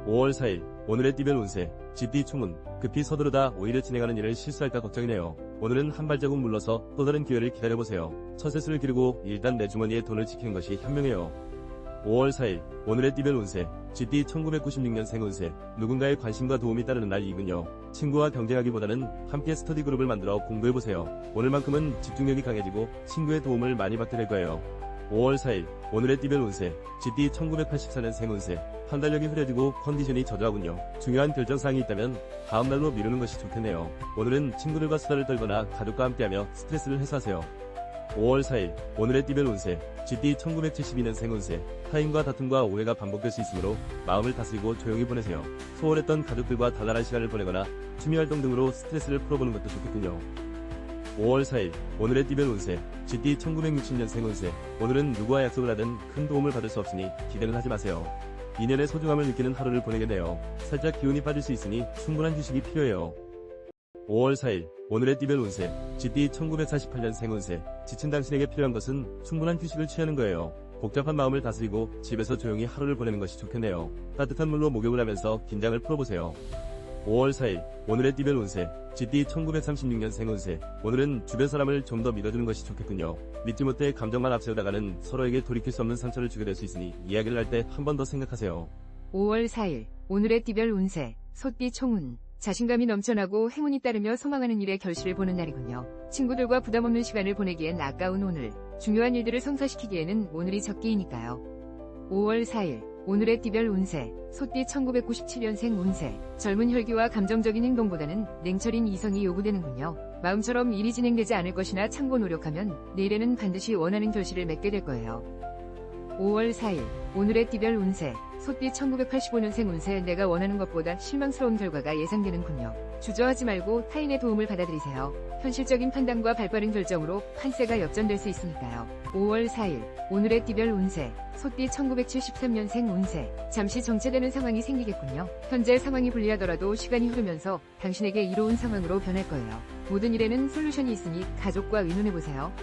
5월 4일 오늘의 띠별 운세 GT 총운 급히 서두르다 오히려 진행하는 일을 실수할까 걱정이네요. 오늘은 한 발자국 물러서 또 다른 기회를 기다려보세요. 처세술을 기르고 일단 내 주머니의 돈을 지키는 것이 현명해요. 5월 4일 오늘의 띠별 운세 GT 1996년생 운세 누군가의 관심과 도움이 따르는 날이군요. 친구와 경쟁하기보다는 함께 스터디 그룹을 만들어 공부해보세요. 오늘만큼은 집중력이 강해지고 친구의 도움을 많이 받게 될 거예요. 5월 4일 오늘의 띠별 운세 GT 1984년생 운세 판단력이 흐려지고 컨디션이 저조하군요. 중요한 결정사항이 있다면 다음날로 미루는 것이 좋겠네요. 오늘은 친구들과 수다를 떨거나 가족과 함께하며 스트레스를 해소하세요. 5월 4일 오늘의 띠별 운세 GT 1972년생 운세 타인과 다툼과 오해가 반복될 수 있으므로 마음을 다스리고 조용히 보내세요. 소홀했던 가족들과 단란한 시간을 보내거나 취미활동 등으로 스트레스를 풀어보는 것도 좋겠군요. 5월 4일 오늘의 띠별 운세 GT 1960년생 운세 오늘은 누구와 약속을 하든 큰 도움을 받을 수 없으니 기대는 하지 마세요. 인연의 소중함을 느끼는 하루를 보내겠네요. 살짝 기운이 빠질 수 있으니 충분한 휴식이 필요해요. 5월 4일 오늘의 띠별 운세 GT 1948년생 운세 지친 당신에게 필요한 것은 충분한 휴식을 취하는 거예요. 복잡한 마음을 다스리고 집에서 조용히 하루를 보내는 것이 좋겠네요. 따뜻한 물로 목욕을 하면서 긴장을 풀어보세요. 5월 4일 오늘의 띠별 운세 GT 1936년생 운세 오늘은 주변 사람을 좀 더 믿어주는 것이 좋겠군요. 믿지 못해 감정만 앞세우다가는 서로에게 돌이킬 수 없는 상처를 주게 될 수 있으니 이야기를 할 때 한 번 더 생각하세요. 5월 4일 오늘의 띠별 운세 소띠 총운 자신감이 넘쳐나고 행운이 따르며 소망하는 일의 결실을 보는 날이군요. 친구들과 부담없는 시간을 보내기엔 아까운 오늘 중요한 일들을 성사시키기에는 오늘이 적기이니까요. 5월 4일 오늘의 띠별 운세 소띠 1997년생 운세 젊은 혈기와 감정적인 행동보다는 냉철인 이성이 요구되는군요. 마음처럼 일이 진행되지 않을 것이나 참고 노력하면 내일에는 반드시 원하는 결실을 맺게 될 거예요. 5월 4일 오늘의 띠별 운세 소띠 1985년생 운세 내가 원하는 것보다 실망스러운 결과가 예상되는군요. 주저하지 말고 타인의 도움을 받아들이세요. 현실적인 판단과 발빠른 결정으로 판세가 역전될 수 있으니까요. 5월 4일 오늘의 띠별 운세 소띠 1973년생 운세 잠시 정체되는 상황이 생기겠군요. 현재 상황이 불리하더라도 시간이 흐르면서 당신에게 이로운 상황으로 변할 거예요. 모든 일에는 솔루션이 있으니 가족과 의논해보세요.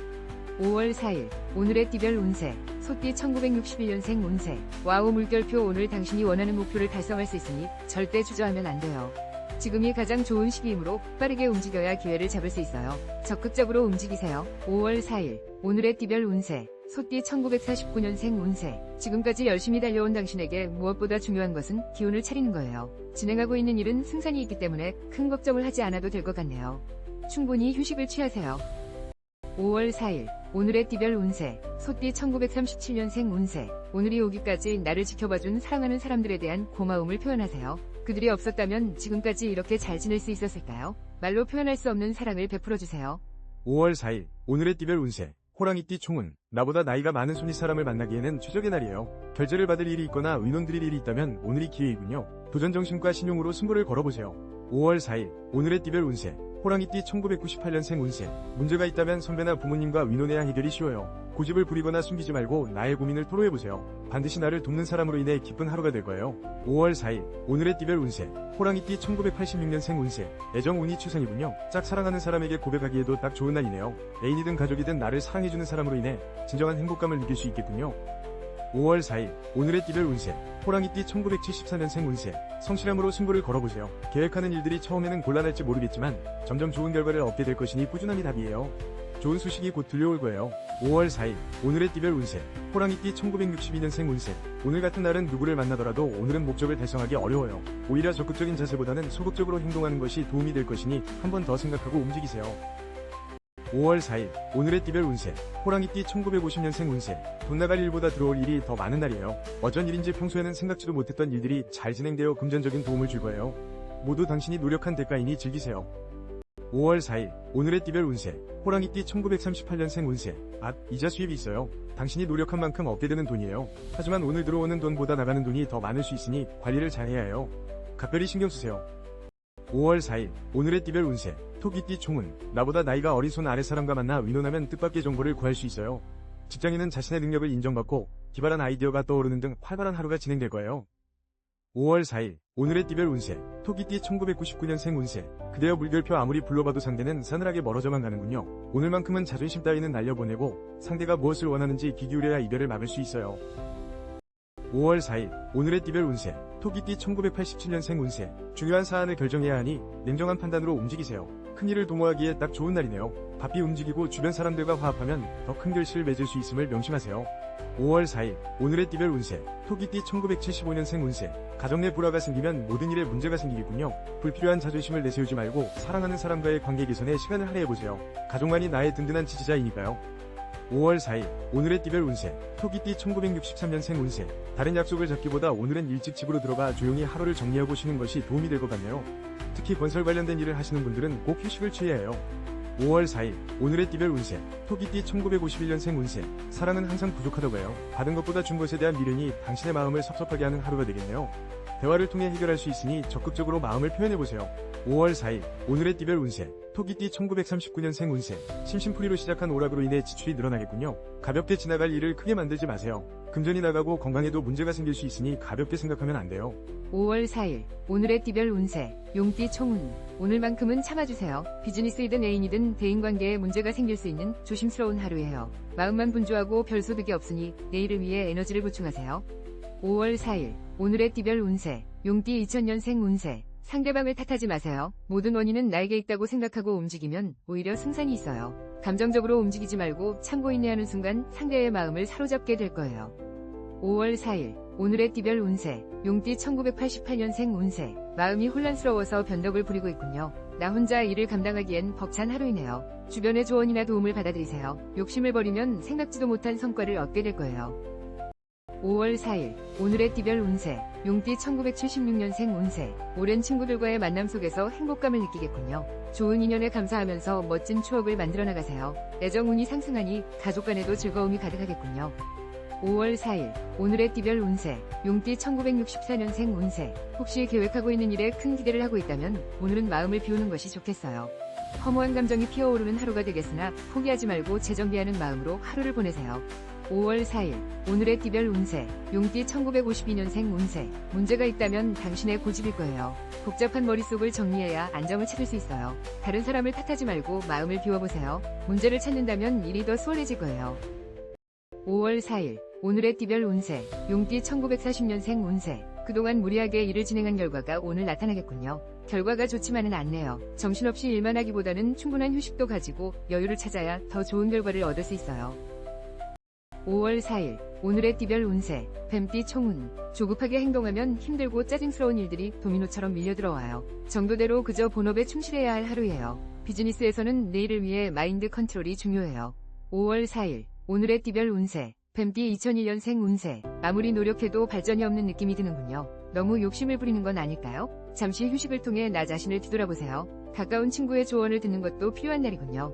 5월 4일 오늘의 띠별 운세 소띠 1961년생 운세 와우 물결표 오늘 당신이 원하는 목표를 달성할 수 있으니 절대 주저하면 안 돼요. 지금이 가장 좋은 시기이므로 빠르게 움직여야 기회를 잡을 수 있어요. 적극적으로 움직이세요. 5월 4일 오늘의 띠별 운세 소띠 1949년생 운세 지금까지 열심히 달려온 당신에게 무엇보다 중요한 것은 기운을 차리는 거예요. 진행하고 있는 일은 승산이 있기 때문에 큰 걱정을 하지 않아도 될 것 같네요. 충분히 휴식을 취하세요. 5월 4일 오늘의 띠별 운세 소띠 1937년생 운세 오늘이 오기까지 나를 지켜봐준 사랑하는 사람들에 대한 고마움을 표현하세요. 그들이 없었다면 지금까지 이렇게 잘 지낼 수 있었을까요? 말로 표현할 수 없는 사랑을 베풀어주세요. 5월 4일 오늘의 띠별 운세 호랑이띠 총운 나보다 나이가 많은 손윗 사람을 만나기에는 최적의 날이에요. 결제를 받을 일이 있거나 의논드릴 일이 있다면 오늘이 기회이군요. 도전정신과 신용으로 승부를 걸어보세요. 5월 4일 오늘의 띠별 운세 호랑이띠 1998년생 운세 문제가 있다면 선배나 부모님과 의논해야 해결이 쉬워요. 고집을 부리거나 숨기지 말고 나의 고민을 토로해보세요. 반드시 나를 돕는 사람으로 인해 기쁜 하루가 될 거예요. 5월 4일 오늘의 띠별 운세 호랑이띠 1986년생 운세 애정운이 추상이군요. 짝사랑하는 사람에게 고백하기에도 딱 좋은 날이네요. 애인이든 가족이든 나를 사랑해주는 사람으로 인해 진정한 행복감을 느낄 수 있겠군요. 5월 4일 오늘의 띠별 운세 호랑이띠 1974년생 운세 성실함으로 승부를 걸어보세요. 계획하는 일들이 처음에는 곤란할지 모르겠지만 점점 좋은 결과를 얻게 될 것이니 꾸준함이 답이에요. 좋은 소식이 곧 들려올 거예요. 5월 4일 오늘의 띠별 운세 호랑이띠 1962년생 운세 오늘 같은 날은 누구를 만나더라도 오늘은 목적을 달성하기 어려워요. 오히려 적극적인 자세보다는 소극적으로 행동하는 것이 도움이 될 것이니 한 번 더 생각하고 움직이세요. 5월 4일 오늘의 띠별 운세 호랑이띠 1950년생 운세 돈 나갈 일보다 들어올 일이 더 많은 날이에요. 어쩐 일인지 평소에는 생각지도 못했던 일들이 잘 진행되어 금전적인 도움을 줄 거예요. 모두 당신이 노력한 대가이니 즐기세요. 5월 4일 오늘의 띠별 운세 호랑이띠 1938년생 운세 이자 수입이 있어요. 당신이 노력한 만큼 얻게 되는 돈이에요. 하지만 오늘 들어오는 돈보다 나가는 돈이 더 많을 수 있으니 관리를 잘해야 해요. 각별히 신경 쓰세요. 5월 4일 오늘의 띠별 운세 토끼띠 총운 나보다 나이가 어린 손 아래 사람과 만나 의논하면 뜻밖의 정보를 구할 수 있어요. 직장인은 자신의 능력을 인정받고 기발한 아이디어가 떠오르는 등 활발한 하루가 진행될 거예요. 5월 4일 오늘의 띠별 운세 토끼띠 1999년생 운세 그대여 물결표 아무리 불러봐도 상대는 싸늘하게 멀어져만 가는군요. 오늘만큼은 자존심 따위는 날려보내고 상대가 무엇을 원하는지 귀 기울여야 이별을 막을 수 있어요. 5월 4일 오늘의 띠별 운세 토끼띠 1987년생 운세 중요한 사안을 결정해야 하니 냉정한 판단으로 움직이세요. 큰일을 도모하기에 딱 좋은 날이네요. 바삐 움직이고 주변 사람들과 화합하면 더 큰 결실을 맺을 수 있음을 명심하세요. 5월 4일 오늘의 띠별 운세 토끼띠 1975년생 운세 가정 내 불화가 생기면 모든 일에 문제가 생기겠군요. 불필요한 자존심을 내세우지 말고 사랑하는 사람과의 관계 개선에 시간을 할애해보세요. 가족만이 나의 든든한 지지자이니까요. 5월 4일 오늘의 띠별 운세 토끼띠 1963년생 운세 다른 약속을 잡기보다 오늘은 일찍 집으로 들어가 조용히 하루를 정리하고 쉬는 것이 도움이 될 것 같네요. 특히 건설 관련된 일을 하시는 분들은 꼭 휴식을 취해야 해요. 5월 4일 오늘의 띠별 운세 토끼띠 1951년생 운세 사랑은 항상 부족하다고 해요. 받은 것보다 준 것에 대한 미련이 당신의 마음을 섭섭하게 하는 하루가 되겠네요. 대화를 통해 해결할 수 있으니 적극적으로 마음을 표현해보세요. 5월 4일 오늘의 띠별 운세 토끼띠 1939년생 운세 심심풀이로 시작한 오락으로 인해 지출이 늘어나겠군요. 가볍게 지나갈 일을 크게 만들지 마세요. 금전이 나가고 건강에도 문제가 생길 수 있으니 가볍게 생각하면 안 돼요. 5월 4일 오늘의 띠별 운세 용띠 총운 오늘만큼은 참아주세요. 비즈니스이든 애인이든 대인관계에 문제가 생길 수 있는 조심스러운 하루예요. 마음만 분주하고 별소득이 없으니 내일을 위해 에너지를 보충하세요. 5월 4일 오늘의 띠별 운세 용띠 2000년생 운세 상대방을 탓하지 마세요. 모든 원인은 나에게 있다고 생각하고 움직이면 오히려 승산이 있어요. 감정적으로 움직이지 말고 참고 인내하는 순간 상대의 마음을 사로잡게 될 거예요. 5월 4일 오늘의 띠별 운세 용띠 1988년생 운세 마음이 혼란스러워서 변덕을 부리고 있군요. 나 혼자 일을 감당하기엔 벅찬 하루이네요. 주변의 조언이나 도움을 받아들이세요. 욕심을 버리면 생각지도 못한 성과를 얻게 될 거예요. 5월 4일 오늘의 띠별 운세 용띠 1976년생 운세 오랜 친구들과의 만남 속에서 행복감을 느끼겠군요. 좋은 인연에 감사하면서 멋진 추억을 만들어 나가세요. 애정운이 상승하니 가족 간에도 즐거움이 가득하겠군요. 5월 4일 오늘의 띠별 운세 용띠 1964년생 운세 혹시 계획하고 있는 일에 큰 기대를 하고 있다면 오늘은 마음을 비우는 것이 좋겠어요. 허무한 감정이 피어오르는 하루가 되겠으나 포기하지 말고 재정비하는 마음으로 하루를 보내세요. 5월 4일 오늘의 띠별 운세 용띠 1952년생 운세 문제가 있다면 당신의 고집일 거예요. 복잡한 머릿속을 정리해야 안정을 찾을 수 있어요. 다른 사람을 탓하지 말고 마음을 비워보세요. 문제를 찾는다면 일이 더 수월해질 거예요. 5월 4일 오늘의 띠별 운세 용띠 1940년생 운세 그동안 무리하게 일을 진행한 결과가 오늘 나타나겠군요. 결과가 좋지만은 않네요. 정신없이 일만 하기보다는 충분한 휴식도 가지고 여유를 찾아야 더 좋은 결과를 얻을 수 있어요. 5월 4일 오늘의 띠별 운세 뱀띠 총운 조급하게 행동하면 힘들고 짜증스러운 일들이 도미노처럼 밀려들어와요. 정도대로 그저 본업에 충실해야 할 하루예요. 비즈니스에서는 내일을 위해 마인드 컨트롤이 중요해요. 5월 4일 오늘의 띠별 운세 뱀띠 2001년생 운세 아무리 노력해도 발전이 없는 느낌이 드는군요. 너무 욕심을 부리는 건 아닐까요? 잠시 휴식을 통해 나 자신을 뒤돌아보세요. 가까운 친구의 조언을 듣는 것도 필요한 날이군요.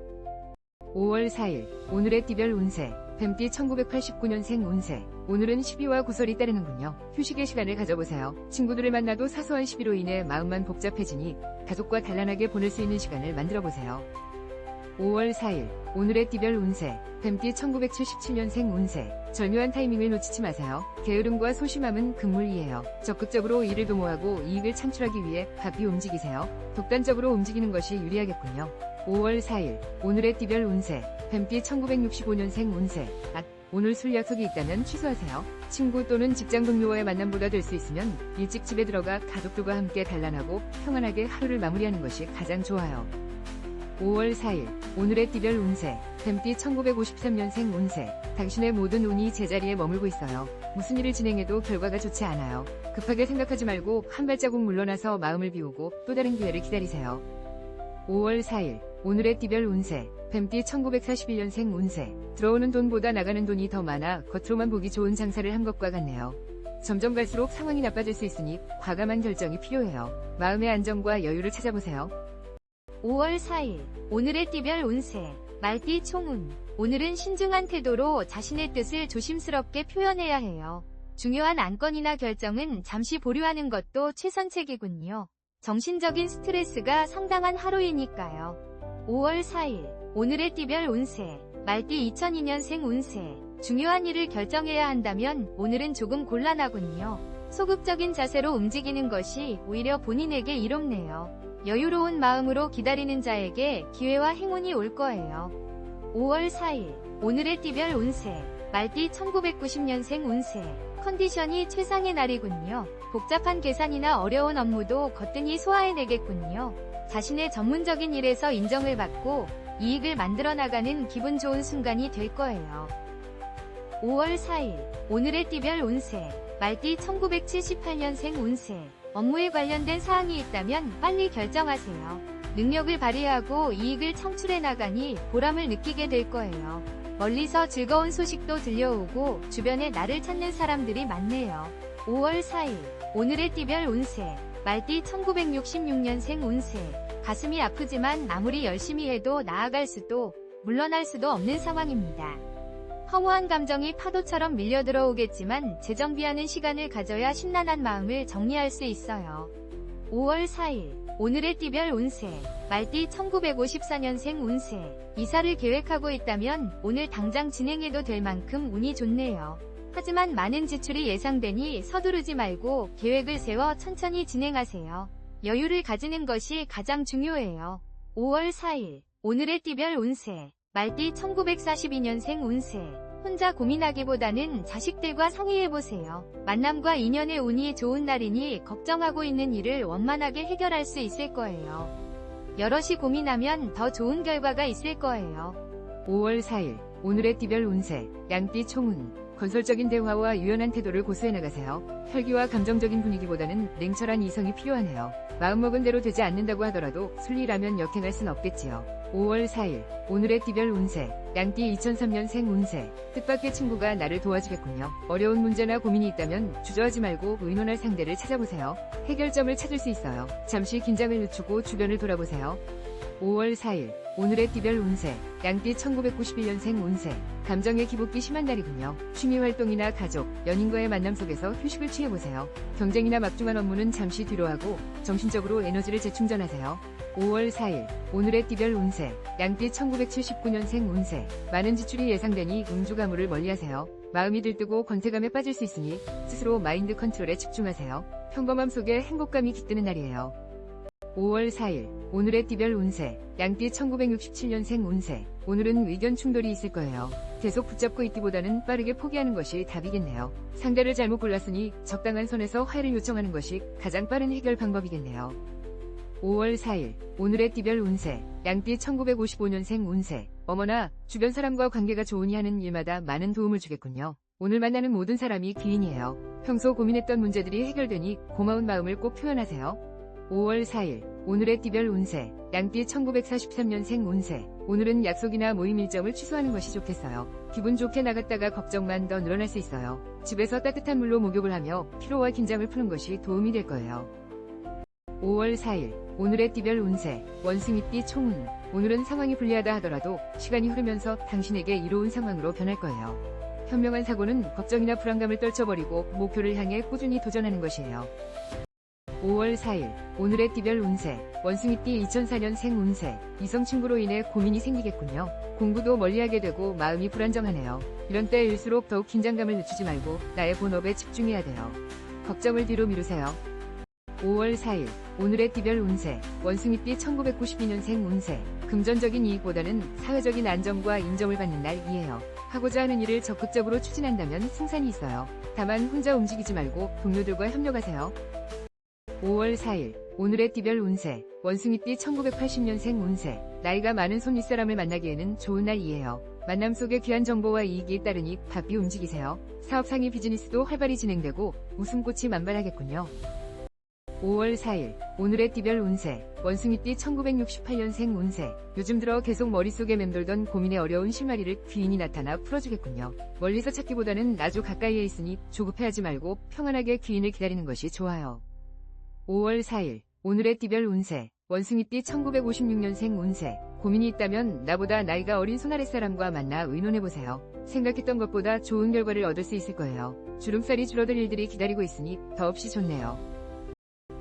5월 4일 오늘의 띠별 운세 뱀띠 1989년생 운세 오늘은 시비와 구설이 따르는군요. 휴식의 시간을 가져보세요. 친구들을 만나도 사소한 시비로 인해 마음만 복잡해지니 가족과 단란하게 보낼 수 있는 시간을 만들어보세요. 5월 4일 오늘의 띠별 운세 뱀띠 1977년생 운세 절묘한 타이밍을 놓치지 마세요. 게으름과 소심함은 금물이에요. 적극적으로 일을 도모하고 이익을 창출하기 위해 바삐 움직이세요. 독단적으로 움직이는 것이 유리하겠군요. 5월 4일 오늘의 띠별 운세 뱀띠 1965년생 운세 오늘 술 약속이 있다면 취소하세요. 친구 또는 직장 동료와의 만남보다 될 수 있으면 일찍 집에 들어가 가족들과 함께 단란하고 평안하게 하루를 마무리하는 것이 가장 좋아요. 5월 4일 오늘의 띠별 운세 뱀띠 1953년생 운세 당신의 모든 운이 제자리에 머물고 있어요. 무슨 일을 진행해도 결과가 좋지 않아요. 급하게 생각하지 말고 한 발자국 물러나서 마음을 비우고 또 다른 기회를 기다리세요. 5월 4일 오늘의 띠별 운세 뱀띠 1941년생 운세 들어오는 돈보다 나가는 돈이 더 많아 겉으로만 보기 좋은 장사를 한 것과 같네요. 점점 갈수록 상황이 나빠질 수 있으니 과감한 결정이 필요해요. 마음의 안정과 여유를 찾아보세요. 5월 4일 오늘의 띠별 운세 말띠 총운 오늘은 신중한 태도로 자신의 뜻을 조심스럽게 표현해야 해요. 중요한 안건이나 결정은 잠시 보류하는 것도 최선책이군요. 정신적인 스트레스가 상당한 하루이니까요. 5월 4일 오늘의 띠별 운세 말띠 2002년생 운세 중요한 일을 결정해야 한다면 오늘은 조금 곤란하군요. 소극적인 자세로 움직이는 것이 오히려 본인에게 이롭네요. 여유로운 마음으로 기다리는 자에게 기회와 행운이 올 거예요. 5월 4일 오늘의 띠별 운세 말띠 1990년생 운세 컨디션이 최상의 날이군요. 복잡한 계산이나 어려운 업무도 거뜬히 소화해내겠군요. 자신의 전문적인 일에서 인정을 받고 이익을 만들어 나가는 기분 좋은 순간이 될 거예요. 5월 4일 오늘의 띠별 운세 말띠 1978년생 운세 업무에 관련된 사항이 있다면 빨리 결정하세요. 능력을 발휘하고 이익을 창출해 나가니 보람을 느끼게 될 거예요. 멀리서 즐거운 소식도 들려오고 주변에 나를 찾는 사람들이 많네요. 5월 4일 오늘의 띠별 운세 말띠 1966년생 운세 가슴이 아프지만 아무리 열심히 해도 나아갈 수도 물러날 수도 없는 상황입니다. 허무한 감정이 파도처럼 밀려 들어오겠지만 재정비하는 시간을 가져야 심란한 마음을 정리할 수 있어요. 5월 4일 오늘의 띠별 운세 말띠 1954년생 운세 이사를 계획하고 있다면 오늘 당장 진행해도 될 만큼 운이 좋네요. 하지만 많은 지출이 예상되니 서두르지 말고 계획을 세워 천천히 진행하세요. 여유를 가지는 것이 가장 중요해요. 5월 4일 오늘의 띠별 운세 말띠 1942년생 운세 혼자 고민하기보다는 자식들과 상의해보세요. 만남과 인연의 운이 좋은 날이니 걱정하고 있는 일을 원만하게 해결할 수 있을 거예요. 여럿이 고민하면 더 좋은 결과가 있을 거예요. 5월 4일 오늘의 띠별 운세 양띠 총운 건설적인 대화와 유연한 태도를 고수해 나가세요. 혈기와 감정적인 분위기보다는 냉철한 이성이 필요하네요. 마음먹은 대로 되지 않는다고 하더라도 순리라면 역행할 순 없겠지요. 5월 4일 오늘의 띠별 운세 양띠 2003년생 운세 뜻밖의 친구가 나를 도와주겠군요. 어려운 문제나 고민이 있다면 주저하지 말고 의논할 상대를 찾아보세요. 해결점을 찾을 수 있어요. 잠시 긴장을 늦추고 주변을 돌아보세요. 5월 4일 오늘의 띠별 운세 양띠 1991년생 운세 감정의 기복기 심한 날이군요. 취미활동이나 가족, 연인과의 만남 속에서 휴식을 취해보세요. 경쟁이나 막중한 업무는 잠시 뒤로 하고 정신적으로 에너지를 재충전하세요. 5월 4일 오늘의 띠별 운세 양띠 1979년생 운세 많은 지출이 예상되니 음주가물을 멀리하세요. 마음이 들뜨고 권태감에 빠질 수 있으니 스스로 마인드 컨트롤에 집중하세요. 평범함 속에 행복감이 깃드는 날이에요. 5월 4일 오늘의 띠별 운세 양띠 1967년생 운세 오늘은 의견 충돌이 있을 거예요. 계속 붙잡고 있기보다는 빠르게 포기하는 것이 답이겠네요. 상대를 잘못 골랐으니 적당한 선에서 화해를 요청하는 것이 가장 빠른 해결 방법이겠네요. 5월 4일 오늘의 띠별 운세 양띠 1955년생 운세 어머나 주변 사람과 관계가 좋으니 하는 일마다 많은 도움을 주겠군요. 오늘 만나는 모든 사람이 귀인이에요. 평소 고민했던 문제들이 해결되니 고마운 마음을 꼭 표현하세요. 5월 4일 오늘의 띠별 운세 양띠 1943년생 운세 오늘은 약속이나 모임 일정을 취소하는 것이 좋겠어요. 기분 좋게 나갔다가 걱정만 더 늘어날 수 있어요. 집에서 따뜻한 물로 목욕을 하며 피로와 긴장을 푸는 것이 도움이 될 거예요. 5월 4일 오늘의 띠별 운세 원숭이띠 총운 오늘은 상황이 불리하다 하더라도 시간이 흐르면서 당신에게 이로운 상황으로 변할 거예요. 현명한 사고는 걱정이나 불안감을 떨쳐버리고 목표를 향해 꾸준히 도전하는 것이에요. 5월 4일 오늘의 띠별 운세 원숭이띠 2004년생 운세 이성 친구로 인해 고민이 생기겠군요. 공부도 멀리하게 되고 마음이 불안정하네요. 이런 때일수록 더욱 긴장감을 늦추지 말고 나의 본업에 집중해야 돼요. 걱정을 뒤로 미루세요. 5월 4일 오늘의 띠별 운세 원숭이띠 1992년생 운세 금전적인 이익보다는 사회적인 안정과 인정을 받는 날이에요. 하고자 하는 일을 적극적으로 추진한다면 승산이 있어요. 다만 혼자 움직이지 말고 동료들과 협력하세요. 5월 4일 오늘의 띠별 운세 원숭이띠 1980년생 운세 나이가 많은 손 윗사람을 만나기에는 좋은 날이에요. 만남 속에 귀한 정보와 이익이 따르니 바삐 움직이세요. 사업 상의 비즈니스도 활발히 진행되고 웃음꽃이 만발하겠군요. 5월 4일 오늘의 띠별 운세 원숭이띠 1968년생 운세 요즘 들어 계속 머릿속에 맴돌던 고민의 어려운 실마리를 귀인이 나타나 풀어주겠군요. 멀리서 찾기보다는 아주 가까이에 있으니 조급해하지 말고 평안하게 귀인을 기다리는 것이 좋아요. 5월 4일 오늘의 띠별 운세 원숭이띠 1956년생 운세 고민이 있다면 나보다 나이가 어린 손 아랫사람과 만나 의논해보세요. 생각했던 것보다 좋은 결과를 얻을 수 있을 거예요. 주름살이 줄어들 일들이 기다리고 있으니 더없이 좋네요.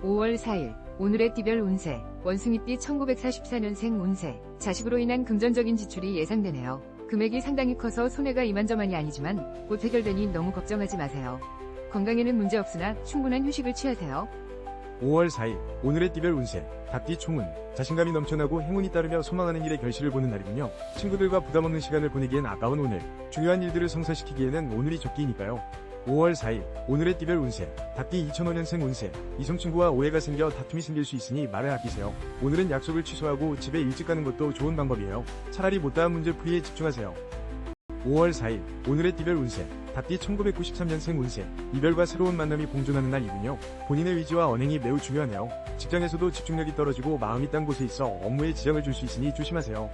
5월 4일 오늘의 띠별 운세 원숭이띠 1944년생 운세 자식으로 인한 금전적인 지출이 예상되네요. 금액이 상당히 커서 손해가 이만저만이 아니지만 곧 해결되니 너무 걱정하지 마세요. 건강에는 문제 없으나 충분한 휴식을 취하세요. 5월 4일 오늘의 띠별 운세 닭띠 총운 자신감이 넘쳐나고 행운이 따르며 소망하는 일의 결실을 보는 날이군요. 친구들과 부담없는 시간을 보내기엔 아까운 오늘 중요한 일들을 성사시키기에는 오늘이 적기니까요. 5월 4일 오늘의 띠별 운세 닭띠 2005년생 운세 이성친구와 오해가 생겨 다툼이 생길 수 있으니 말을 아끼세요. 오늘은 약속을 취소하고 집에 일찍 가는 것도 좋은 방법이에요. 차라리 못다한 문제 풀이에 집중하세요. 5월 4일 오늘의 띠별 운세 닭띠 1993년생 운세 이별과 새로운 만남이 공존하는 날이군요. 본인의 위지와 언행이 매우 중요하네요. 직장에서도 집중력이 떨어지고 마음이 딴 곳에 있어 업무에 지장을 줄 수 있으니 조심하세요.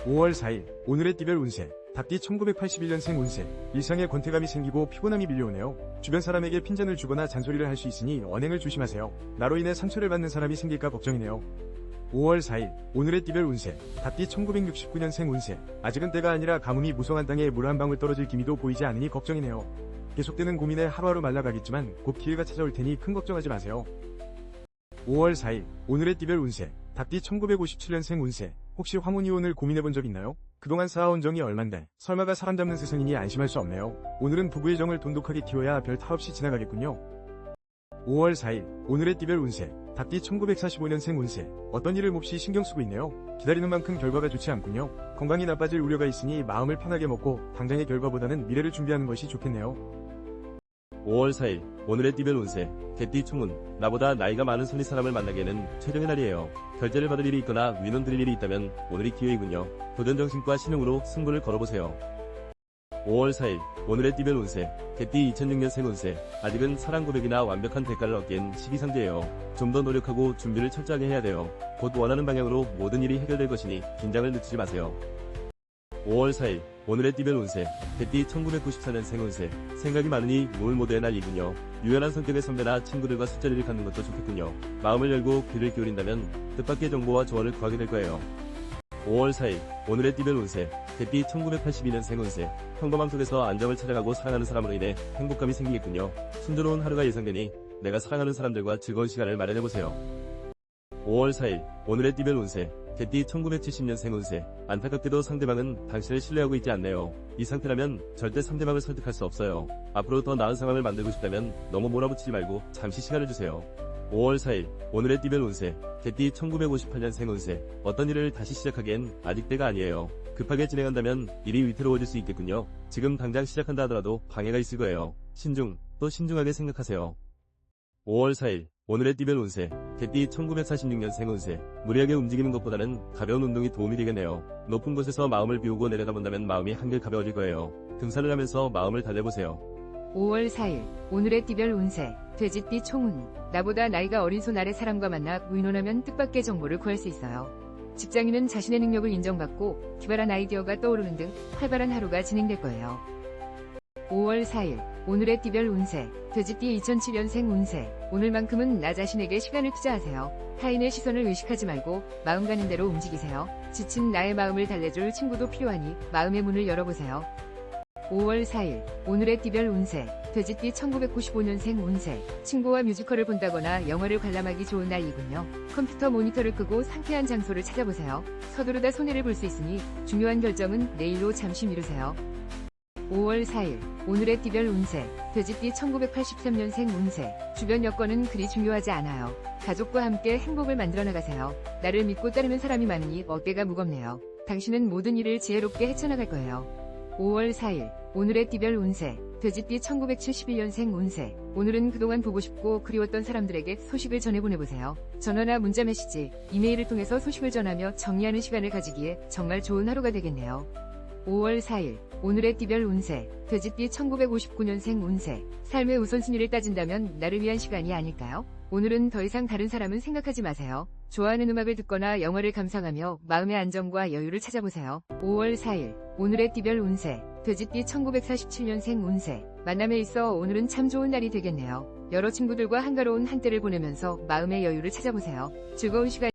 5월 4일 오늘의 띠별 운세 닭띠 1981년생 운세 일상에 권태감이 생기고 피곤함이 밀려오네요. 주변 사람에게 핀잔을 주거나 잔소리를 할 수 있으니 언행을 조심하세요. 나로 인해 상처를 받는 사람이 생길까 걱정이네요. 5월 4일 오늘의 띠별 운세 닭띠 1969년생 운세 아직은 때가 아니라 가뭄이 무성한 땅에 물 한 방울 떨어질 기미도 보이지 않으니 걱정이네요. 계속되는 고민에 하루하루 말라가겠지만 곧 기회가 찾아올 테니 큰 걱정하지 마세요. 5월 4일 오늘의 띠별 운세 닭띠 1957년생 운세 혹시 황혼이혼을 고민해본 적 있나요? 그동안 쌓아온 정이 얼만데 설마가 사람 잡는 세상이니 안심할 수 없네요. 오늘은 부부의 정을 돈독하게 키워야 별 타 없이 지나가겠군요. 5월 4일 오늘의 띠별 운세 닭띠 1945년생 운세 어떤 일을 몹시 신경 쓰고 있네요. 기다리는 만큼 결과가 좋지 않군요. 건강이 나빠질 우려가 있으니 마음을 편하게 먹고 당장의 결과보다는 미래를 준비하는 것이 좋겠네요. 5월 4일 오늘의 띠별 운세 개띠 총은 나보다 나이가 많은 선의 사람을 만나기에는 최적의 날이에요. 결제를 받을 일이 있거나 위론 드릴 일이 있다면 오늘이 기회이군요. 도전정신과 신용으로 승부를 걸어보세요. 5월 4일 오늘의 띠별 운세 개띠 2006년생 운세 아직은 사랑 고백이나 완벽한 대가를 얻기엔 시기상제예요. 좀 더 노력하고 준비를 철저하게 해야 돼요. 곧 원하는 방향으로 모든 일이 해결될 것이니 긴장을 늦추지 마세요. 5월 4일 오늘의 띠별 운세 개띠 1994년생 운세 생각이 많으니 뭘 모두의 날이군요. 유연한 성격의 선배나 친구들과 술자리를 갖는 것도 좋겠군요. 마음을 열고 귀를 기울인다면 뜻밖의 정보와 조언을 구하게 될 거예요. 5월 4일 오늘의 띠별 운세 개띠 1982년생 운세 평범함 속에서 안정을 찾아가고 사랑하는 사람으로 인해 행복감이 생기겠군요. 순조로운 하루가 예상되니 내가 사랑하는 사람들과 즐거운 시간을 마련해보세요. 5월 4일 오늘의 띠별 운세 개띠 1970년생 운세 안타깝게도 상대방은 당신을 신뢰하고 있지 않네요. 이 상태라면 절대 상대방을 설득할 수 없어요. 앞으로 더 나은 상황을 만들고 싶다면 너무 몰아붙이지 말고 잠시 시간을 주세요. 5월 4일 오늘의 띠별 운세 개띠 1958년생 운세 어떤 일을 다시 시작하기엔 아직 때가 아니에요. 급하게 진행한다면 일이 위태로워질 수 있겠군요. 지금 당장 시작한다 하더라도 방해가 있을 거예요. 신중 또 신중하게 생각하세요. 5월 4일 오늘의 띠별 운세 개띠 1946년생 운세 무리하게 움직이는 것보다는 가벼운 운동이 도움이 되겠네요. 높은 곳에서 마음을 비우고 내려다본다면 마음이 한결 가벼워질 거예요. 등산을 하면서 마음을 달래보세요. 5월 4일 오늘의 띠별 운세 돼지띠 총운 나보다 나이가 어린 손 아래 사람과 만나 의논하면 뜻밖의 정보를 구할 수 있어요. 직장인은 자신의 능력을 인정받고 기발한 아이디어가 떠오르는 등 활발한 하루가 진행될 거예요. 5월 4일 오늘의 띠별 운세 돼지띠 2007년생 운세 오늘만큼은 나 자신에게 시간을 투자하세요. 타인의 시선을 의식하지 말고 마음 가는 대로 움직이세요. 지친 나의 마음을 달래줄 친구도 필요하니 마음의 문을 열어보세요. 5월 4일 오늘의 띠별 운세 돼지띠 1995년생 운세 친구와 뮤지컬을 본다거나 영화를 관람하기 좋은 날이군요. 컴퓨터 모니터를 끄고 상쾌한 장소를 찾아보세요. 서두르다 손해를 볼 수 있으니 중요한 결정은 내일로 잠시 미루세요. 5월 4일 오늘의 띠별 운세 돼지띠 1983년생 운세 주변 여건은 그리 중요하지 않아요. 가족과 함께 행복을 만들어 나가세요. 나를 믿고 따르는 사람이 많으니 어깨가 무겁네요. 당신은 모든 일을 지혜롭게 헤쳐나갈 거예요. 5월 4일 오늘의 띠별 운세 돼지띠 1971년생 운세 오늘은 그동안 보고 싶고 그리웠던 사람들에게 소식을 전해보내보세요. 전화나 문자 메시지, 이메일을 통해서 소식을 전하며 정리하는 시간을 가지기에 정말 좋은 하루가 되겠네요. 5월 4일 오늘의 띠별 운세 돼지띠 1959년생 운세 삶의 우선순위를 따진다면 나를 위한 시간이 아닐까요? 오늘은 더 이상 다른 사람은 생각하지 마세요. 좋아하는 음악을 듣거나 영화를 감상하며 마음의 안정과 여유를 찾아보세요. 5월 4일 오늘의 띠별 운세 돼지띠 1947년생 운세 만남에 있어 오늘은 참 좋은 날이 되겠네요. 여러 친구들과 한가로운 한때를 보내면서 마음의 여유를 찾아보세요. 즐거운 시간